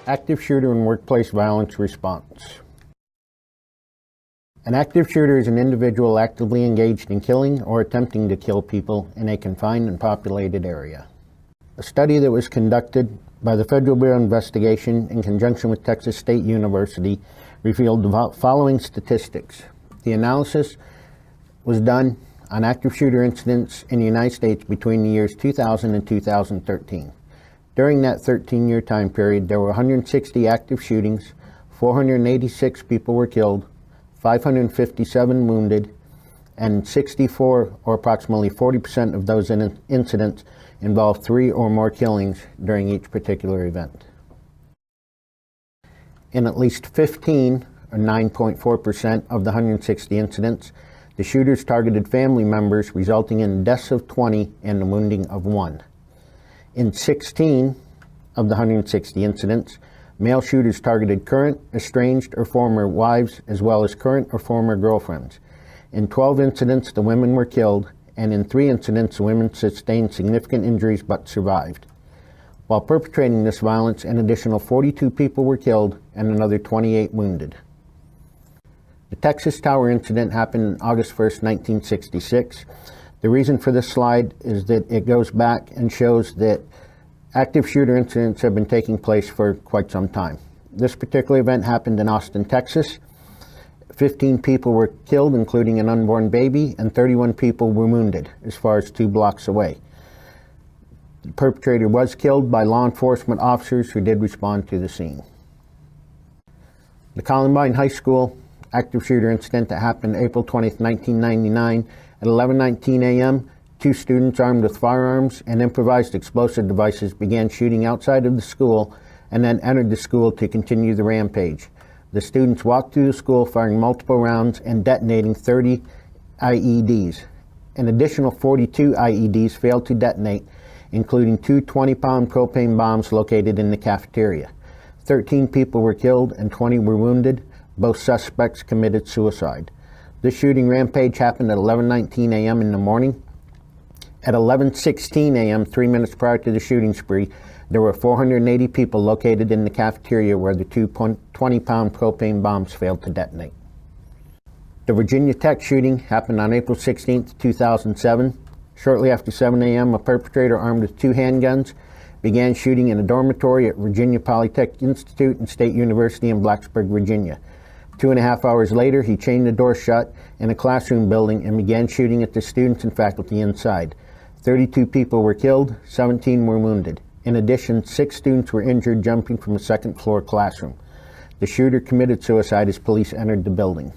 Active shooter and workplace violence response. An active shooter is an individual actively engaged in killing or attempting to kill people in a confined and populated area. A study that was conducted by the Federal Bureau of Investigation in conjunction with Texas State University revealed the following statistics. The analysis was done on active shooter incidents in the United States between the years 2000 and 2013. During that 13-year time period, there were 160 active shootings, 486 people were killed, 557 wounded, and 64, or approximately 40% of those incidents involved 3 or more killings during each particular event. In at least 15, or 9.4% of the 160 incidents, the shooters targeted family members, resulting in the deaths of 20 and the wounding of 1. In 16 of the 160 incidents, male shooters targeted current, estranged, or former wives, as well as current or former girlfriends. In 12 incidents, the women were killed, and in 3 incidents, the women sustained significant injuries but survived. While perpetrating this violence, an additional 42 people were killed and another 28 wounded. The Texas Tower incident happened on August 1st, 1966. The reason for this slide is that it goes back and shows that active shooter incidents have been taking place for quite some time. This particular event happened in Austin, Texas. 15 people were killed, including an unborn baby, and 31 people were wounded, as far as 2 blocks away. The perpetrator was killed by law enforcement officers who did respond to the scene. The Columbine High School active shooter incident that happened April 20th, 1999 at 11:19 a.m., 2 students armed with firearms and improvised explosive devices began shooting outside of the school and then entered the school to continue the rampage. The students walked through the school firing multiple rounds and detonating 30 IEDs. An additional 42 IEDs failed to detonate, including 2 20-pound propane bombs located in the cafeteria. 13 people were killed and 20 were wounded. Both suspects committed suicide. This shooting rampage happened at 11:19 a.m. in the morning. At 11:16 a.m., 3 minutes prior to the shooting spree, there were 480 people located in the cafeteria where the 2 20-pound propane bombs failed to detonate. The Virginia Tech shooting happened on April 16, 2007. Shortly after 7 a.m., a perpetrator armed with 2 handguns began shooting in a dormitory at Virginia Polytechnic Institute and State University in Blacksburg, Virginia. 2.5 hours later, he chained the door shut in a classroom building and began shooting at the students and faculty inside. 32 people were killed, 17 were wounded. In addition, 6 students were injured jumping from a second-floor classroom. The shooter committed suicide as police entered the building.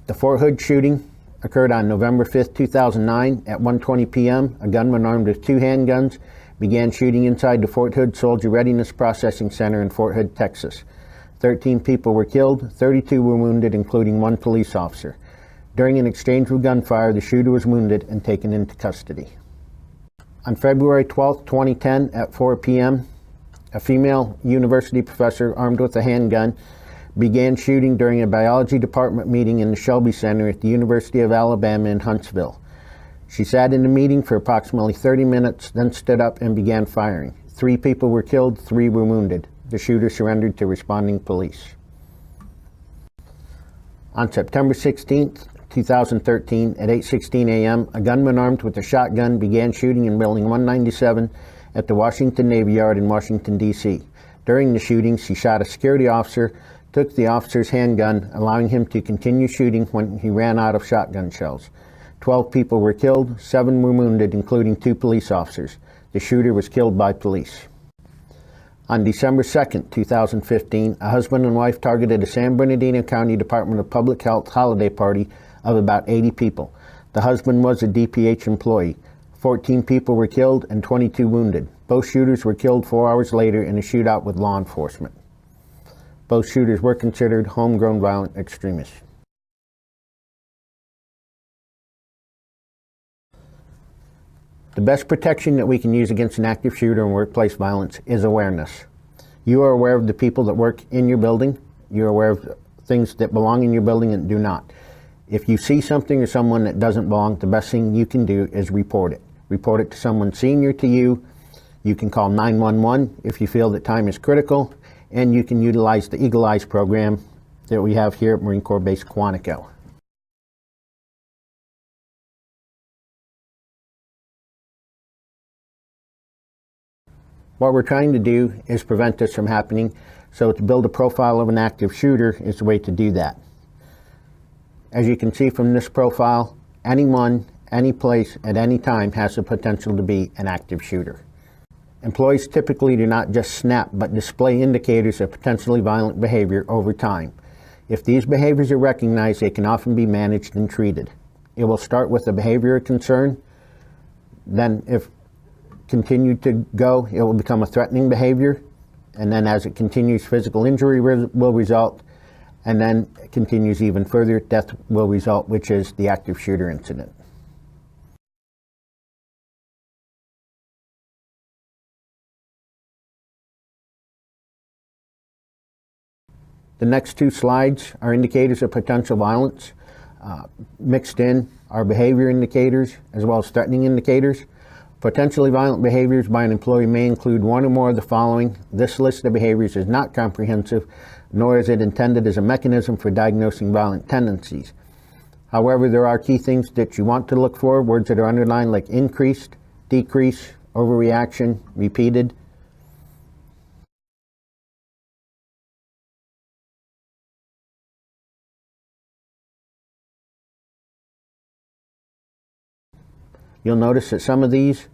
The Fort Hood shooting occurred on November 5, 2009 at 1:20 p.m. A gunman armed with 2 handguns began shooting inside the Fort Hood Soldier Readiness Processing Center in Fort Hood, Texas. 13 people were killed, 32 were wounded, including 1 police officer. During an exchange with gunfire, the shooter was wounded and taken into custody. On February 12, 2010 at 4 p.m., a female university professor armed with a handgun began shooting during a biology department meeting in the Shelby Center at the University of Alabama in Huntsville. She sat in the meeting for approximately 30 minutes, then stood up and began firing. 3 people were killed, 3 were wounded. The shooter surrendered to responding police. On September 16, 2013, at 8:16 a.m., a gunman armed with a shotgun began shooting in Building 197 at the Washington Navy Yard in Washington, D.C. During the shootings, he shot a security officer, took the officer's handgun, allowing him to continue shooting when he ran out of shotgun shells. 12 people were killed, 7 were wounded, including 2 police officers. The shooter was killed by police. On December 2, 2015, a husband and wife targeted a San Bernardino County Department of Public Health holiday party of about 80 people. The husband was a DPH employee. 14 people were killed and 22 wounded. Both shooters were killed 4 hours later in a shootout with law enforcement. Both shooters were considered homegrown violent extremists. The best protection that we can use against an active shooter and workplace violence is awareness. You are aware of the people that work in your building. You're aware of things that belong in your building and do not. If you see something or someone that doesn't belong, the best thing you can do is report it. Report it to someone senior to you. You can call 911 if you feel that time is critical. and you can utilize the Eagle Eyes program that we have here at Marine Corps Base Quantico. What we're trying to do is prevent this from happening, so to build a profile of an active shooter is the way to do that. As you can see from this profile, anyone, any place, at any time has the potential to be an active shooter. Employees typically do not just snap, but display indicators of potentially violent behavior over time. If these behaviors are recognized, they can often be managed and treated. It will start with a behavior of concern, then if continued to go, it will become a threatening behavior, and then as it continues, physical injury will result, and then it continues even further, death will result, which is the active shooter incident. The next two slides are indicators of potential violence. Mixed in are behavior indicators as well as threatening indicators. Potentially violent behaviors by an employee may include one or more of the following. This list of behaviors is not comprehensive, nor is it intended as a mechanism for diagnosing violent tendencies. However, there are key things that you want to look for, words that are underlined like increased, decrease, overreaction, repeated. You'll notice that some of these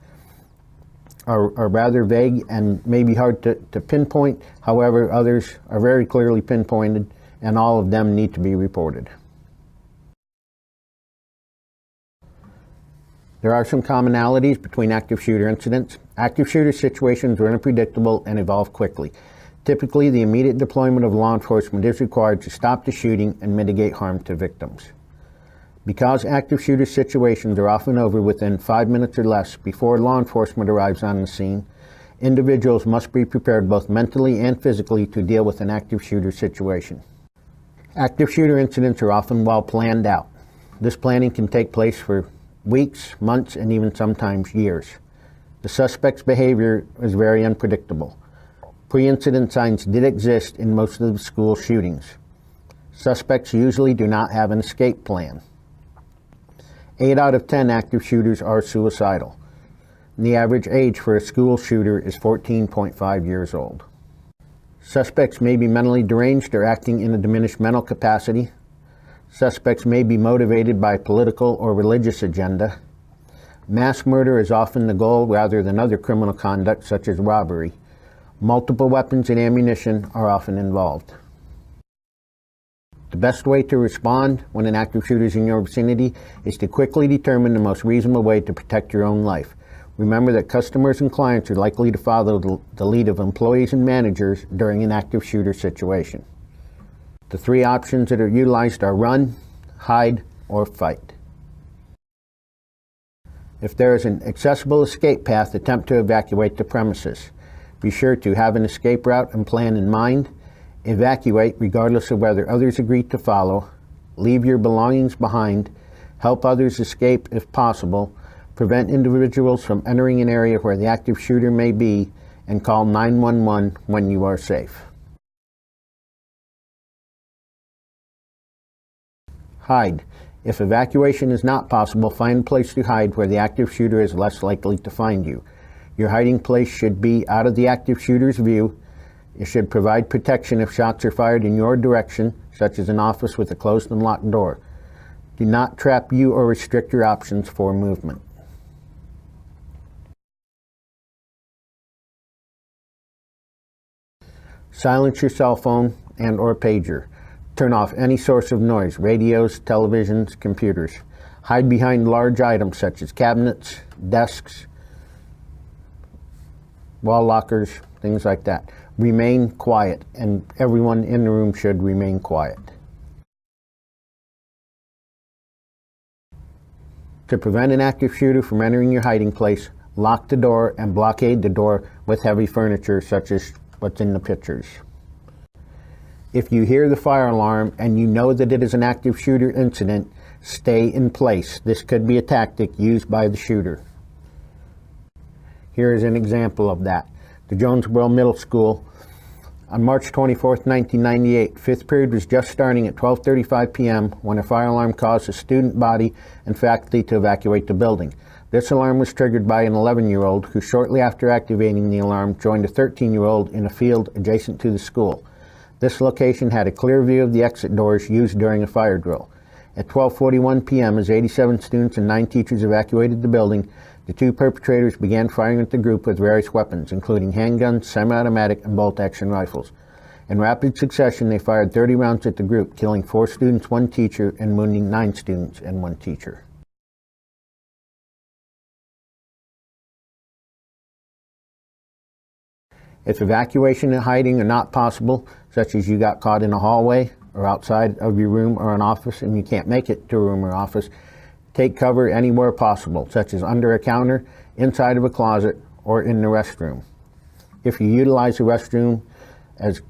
are rather vague and may be hard to pinpoint. However, others are very clearly pinpointed, and all of them need to be reported. There are some commonalities between active shooter incidents. Active shooter situations are unpredictable and evolve quickly. Typically, the immediate deployment of law enforcement is required to stop the shooting and mitigate harm to victims. Because active shooter situations are often over within 5 minutes or less before law enforcement arrives on the scene, individuals must be prepared both mentally and physically to deal with an active shooter situation. Active shooter incidents are often well planned out. This planning can take place for weeks, months, and even sometimes years. The suspect's behavior is very unpredictable. Pre-incident signs did exist in most of the school shootings. Suspects usually do not have an escape plan. 8 out of 10 active shooters are suicidal. The average age for a school shooter is 14.5 years old. Suspects may be mentally deranged or acting in a diminished mental capacity. Suspects may be motivated by political or religious agenda. Mass murder is often the goal rather than other criminal conduct such as robbery. Multiple weapons and ammunition are often involved. The best way to respond when an active shooter is in your vicinity is to quickly determine the most reasonable way to protect your own life. Remember that customers and clients are likely to follow the lead of employees and managers during an active shooter situation. The 3 options that are utilized are run, hide, or fight. If there is an accessible escape path, attempt to evacuate the premises. Be sure to have an escape route and plan in mind. Evacuate regardless of whether others agree to follow. Leave your belongings behind. Help others escape if possible. Prevent individuals from entering an area where the active shooter may be, and call 911 when you are safe. Hide. If evacuation is not possible, find a place to hide where the active shooter is less likely to find you. Your hiding place should be out of the active shooter's view. It should provide protection if shots are fired in your direction, such as an office with a closed and locked door. Do not trap you or restrict your options for movement. Silence your cell phone and or pager. Turn off any source of noise, radios, televisions, computers. Hide behind large items such as cabinets, desks, wall lockers, things like that. Remain quiet, and everyone in the room should remain quiet. To prevent an active shooter from entering your hiding place, lock the door and blockade the door with heavy furniture such as what's in the pictures. If you hear the fire alarm and you know that it is an active shooter incident, stay in place. This could be a tactic used by the shooter. Here is an example of that. The Jonesboro Middle School On March 24, 1998, fifth period was just starting at 12:35 p.m. when a fire alarm caused a student body and faculty to evacuate the building. This alarm was triggered by an 11-year-old who shortly after activating the alarm joined a 13-year-old in a field adjacent to the school. This location had a clear view of the exit doors used during a fire drill. At 12:41 p.m., as 87 students and 9 teachers evacuated the building, the two perpetrators began firing at the group with various weapons, including handguns, semi-automatic, and bolt-action rifles. In rapid succession, they fired 30 rounds at the group, killing 4 students, 1 teacher, and wounding 9 students and 1 teacher. If evacuation and hiding are not possible, such as you got caught in a hallway or outside of your room or an office and you can't make it to a room or office, take cover anywhere possible, such as under a counter, inside of a closet, or in the restroom. If you utilize the restroom as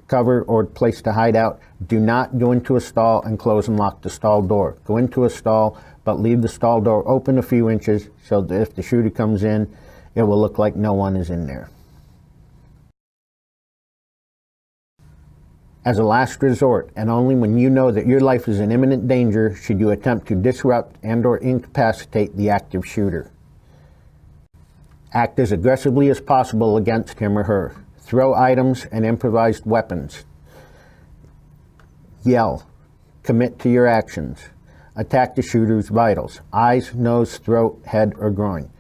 cover or place to hide out, do not go into a stall and close and lock the stall door. Go into a stall, but leave the stall door open a few inches so that if the shooter comes in, it will look like no one is in there. As a last resort, and only when you know that your life is in imminent danger, should you attempt to disrupt and/or incapacitate the active shooter. Act as aggressively as possible against him or her. Throw items and improvised weapons. Yell. Commit to your actions. Attack the shooter's vitals: eyes, nose, throat, head, or groin.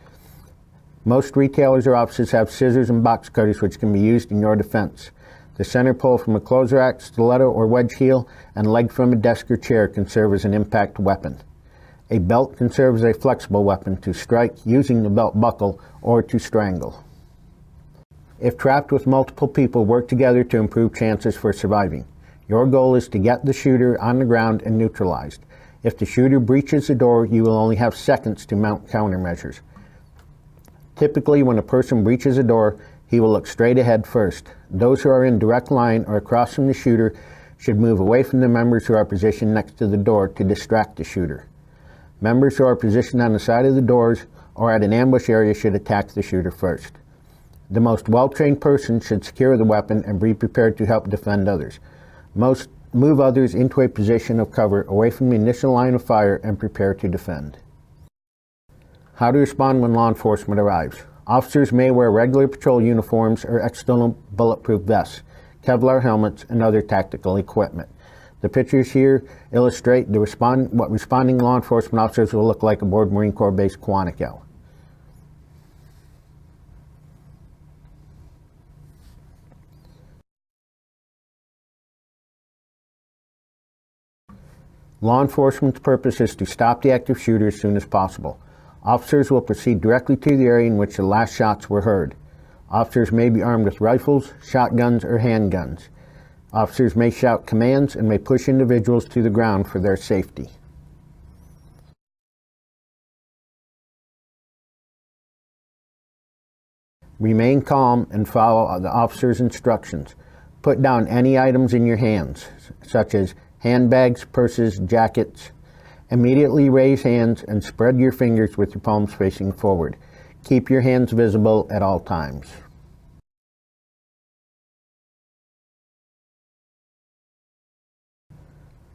Most retailers or offices have scissors and box cutters which can be used in your defense. The center pole from a clothes rack, stiletto, or wedge heel, and leg from a desk or chair can serve as an impact weapon. A belt can serve as a flexible weapon to strike using the belt buckle or to strangle. If trapped with multiple people, work together to improve chances for surviving. Your goal is to get the shooter on the ground and neutralized. If the shooter breaches the door, you will only have seconds to mount countermeasures. Typically, when a person breaches a door, he will look straight ahead first. Those who are in direct line or across from the shooter should move away from the members who are positioned next to the door to distract the shooter. Members who are positioned on the side of the doors or at an ambush area should attack the shooter first. The most well-trained person should secure the weapon and be prepared to help defend others. Move others into a position of cover away from the initial line of fire and prepare to defend. How to respond when law enforcement arrives. Officers may wear regular patrol uniforms or external bulletproof vests, Kevlar helmets, and other tactical equipment. The pictures here illustrate what responding law enforcement officers will look like aboard Marine Corps Base Quantico. Law enforcement's purpose is to stop the active shooter as soon as possible. Officers will proceed directly to the area in which the last shots were heard. Officers may be armed with rifles, shotguns, or handguns. Officers may shout commands and may push individuals to the ground for their safety. Remain calm and follow the officer's instructions. Put down any items in your hands, such as handbags, purses, jackets. Immediately raise hands and spread your fingers with your palms facing forward. Keep your hands visible at all times.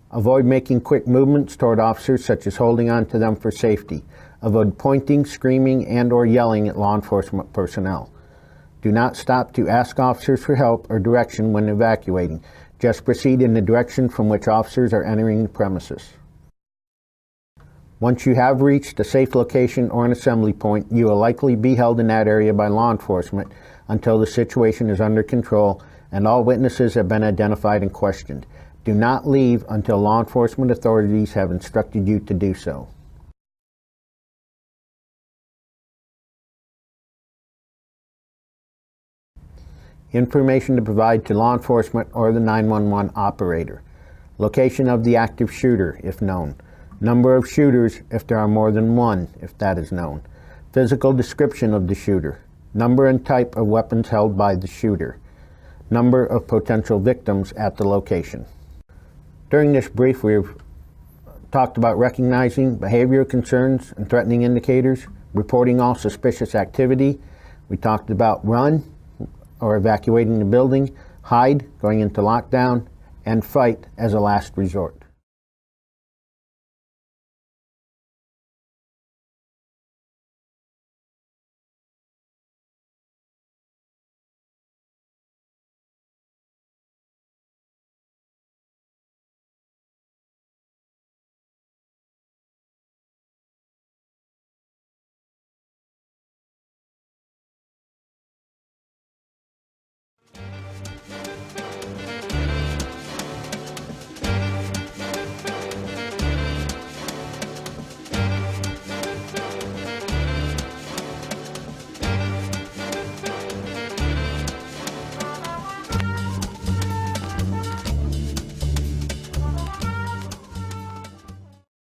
Avoid making quick movements toward officers, such as holding on to them for safety. Avoid pointing, screaming, and/or yelling at law enforcement personnel. Do not stop to ask officers for help or direction when evacuating. Just proceed in the direction from which officers are entering the premises. Once you have reached a safe location or an assembly point, you will likely be held in that area by law enforcement until the situation is under control and all witnesses have been identified and questioned. Do not leave until law enforcement authorities have instructed you to do so. Information to provide to law enforcement or the 911 operator. Location of the active shooter, if known. Number of shooters, if there are more than one, if that is known. Physical description of the shooter. Number and type of weapons held by the shooter. Number of potential victims at the location. During this brief, we've talked about recognizing behavioral concerns and threatening indicators, reporting all suspicious activity. We talked about run, or evacuating the building, hide going into lockdown, and fight as a last resort.